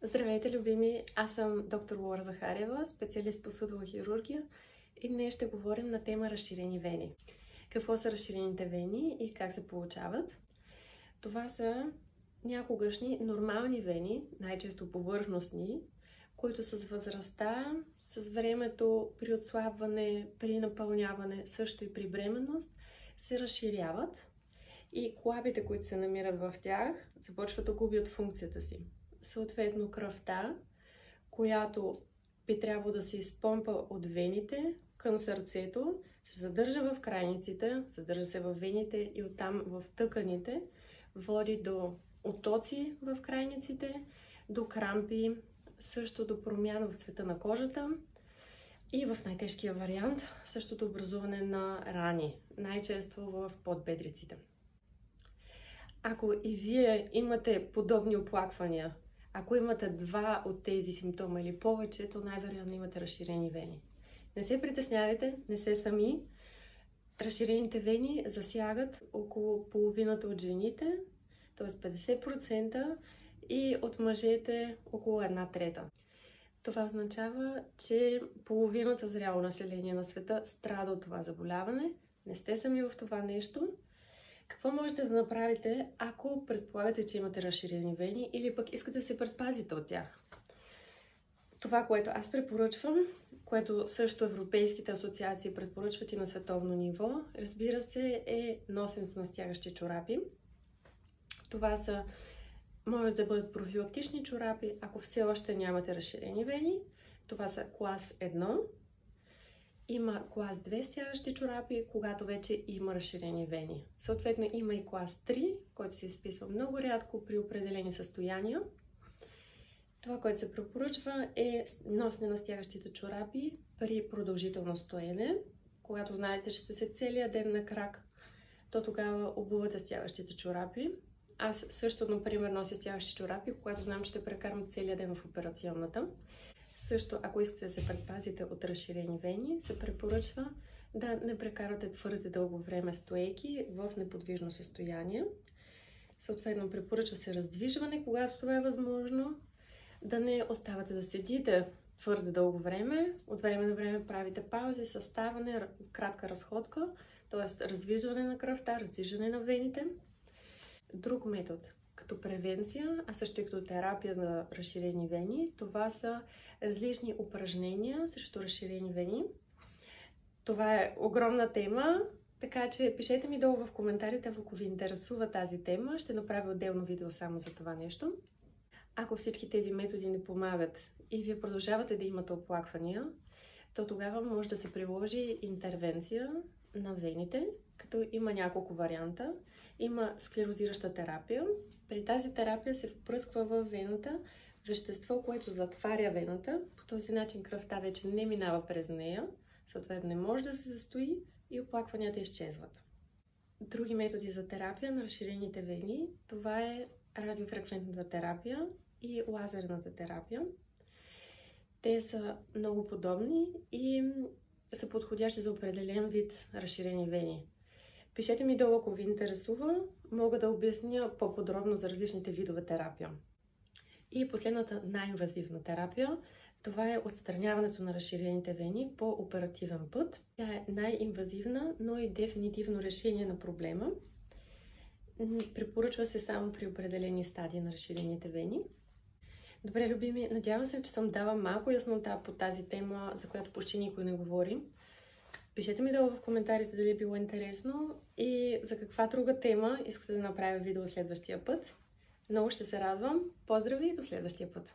Здравейте, любими! Аз съм доктор Лора Захариева, специалист по съдова хирургия и днес ще говорим на тема разширени вени. Какво са разширените вени и как се получават? Това са някогашни нормални вени, най-често повърхностни, които с възрастта, с времето, при отслабване, при напълняване, също и при бременност, се разширяват и колабите, които се намират в тях, започват да губят функцията си. Съответно кръвта, която би трябвало да се изпомпа от вените към сърцето, се задържа в крайниците, задържа се в вените и оттам в тъканите, води до оттоци в крайниците, до крампи, също до промяна в цвета на кожата и в най-тежкия вариант също до образуване на рани, най-често в подбедриците. Ако и вие имате подобни оплаквания, ако имате два от тези симптома или повече, то най-вероятно имате разширени вени. Не се притеснявайте, не се сами. Разширените вени засягат около половината от жените, т.е. 50%, и от мъжете около 1/3. Това означава, че половината зряло население на света страда от това заболяване. Не сте сами в това нещо. Какво можете да направите, ако предполагате, че имате разширени вени или пък искате да се предпазите от тях? Това, което аз препоръчвам, което също европейските асоциации препоръчват и на световно ниво, разбира се, е носенето на стягащи чорапи. Това може да бъдат профилактични чорапи, ако все още нямате разширени вени. Това са клас 1. Има клас 2 стягащи чорапи, когато вече има разширени вени. Съответно има и клас 3, който се изписва много рядко при определени състояния. Това, което се препоръчва, е носене на стягащите чорапи при продължително стоене. Когато знаете, че сте се целия ден на крак, то тогава обувате стягащите чорапи. Аз също, например, нося стягащи чорапи, когато знам, че ще прекарам целия ден в операционната. Също, ако искате да се предпазите от разширени вени, се препоръчва да не прекарате твърде дълго време стоейки в неподвижно състояние. Съответно, препоръчва се раздвижване, когато това е възможно. Да не оставате да седите твърде дълго време. От време на време правите паузи, съставане, кратка разходка, т.е. раздвижване на кръвта, раздвижване на вените. Друг метод като превенция, а също и като терапия за разширени вени, това са различни упражнения срещу разширени вени. Това е огромна тема, така че пишете ми долу в коментарите, ако ви интересува тази тема. Ще направя отделно видео само за това нещо. Ако всички тези методи не помагат и вие продължавате да имате оплаквания, то тогава може да се приложи интервенция на вените, като има няколко варианта. Има склерозираща терапия. При тази терапия се впръсква във вената вещество, което затваря вената. По този начин кръвта вече не минава през нея, съответно не може да се застои и оплакванията изчезват. Други методи за терапия на разширените вени, това е радиофреквентната терапия и лазерната терапия. Те са много подобни и са подходящи за определен вид разширени вени. Пишете ми долу, ако ви интересува, мога да обясня по-подробно за различните видове терапия. И последната най-инвазивна терапия, това е отстраняването на разширените вени по оперативен път. Тя е най-инвазивна, но и дефинитивно решение на проблема. Препоръчва се само при определени стадии на разширените вени. Добре, любими, надявам се, че съм дала малко яснота по тази тема, за която почти никой не говори. Пишете ми долу в коментарите дали е било интересно и за каква друга тема искате да направя видео следващия път. Много ще се радвам. Поздрави и до следващия път!